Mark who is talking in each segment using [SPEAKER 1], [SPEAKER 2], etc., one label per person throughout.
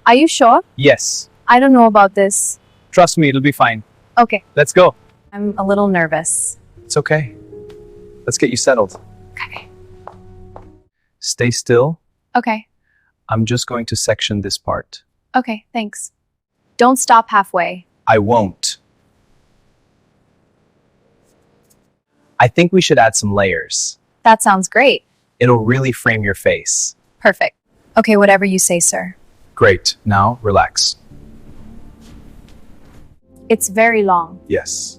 [SPEAKER 1] Are you sure?
[SPEAKER 2] Yes.
[SPEAKER 1] I don't know about this.
[SPEAKER 2] Trust me, it'll be fine.
[SPEAKER 1] Okay.
[SPEAKER 2] Let's go.
[SPEAKER 1] I'm a little nervous.
[SPEAKER 2] It's okay. Let's get you settled.
[SPEAKER 1] Okay.
[SPEAKER 2] Stay still.
[SPEAKER 1] Okay.
[SPEAKER 2] I'm just going to section this part.
[SPEAKER 1] Okay, thanks. Don't stop halfway.
[SPEAKER 2] I won't. I think we should add some layers.
[SPEAKER 1] That sounds great.
[SPEAKER 2] It'll really frame your face.
[SPEAKER 1] Perfect. Okay, whatever you say, sir.
[SPEAKER 2] Great. Now, relax.
[SPEAKER 1] It's very long.
[SPEAKER 2] Yes.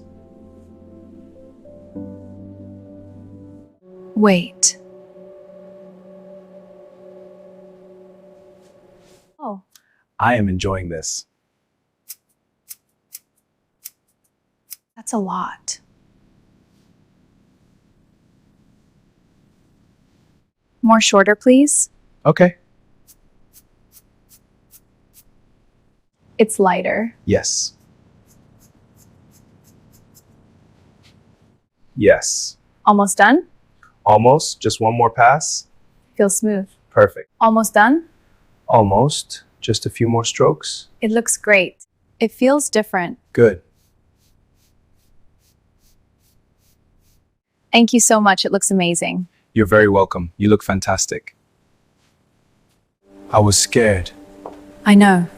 [SPEAKER 1] Wait. Oh,
[SPEAKER 2] I am enjoying this.
[SPEAKER 1] that's a lot. More shorter, please.
[SPEAKER 2] Okay.
[SPEAKER 1] It's lighter.
[SPEAKER 2] Yes. Yes.
[SPEAKER 1] Almost done?
[SPEAKER 2] Almost. Just one more pass.
[SPEAKER 1] Feels smooth.
[SPEAKER 2] Perfect.
[SPEAKER 1] Almost done?
[SPEAKER 2] Almost. Just a few more strokes.
[SPEAKER 1] It looks great. It feels different.
[SPEAKER 2] Good.
[SPEAKER 1] Thank you so much. It looks amazing.
[SPEAKER 2] You're very welcome. You look fantastic. I was scared.
[SPEAKER 1] I know.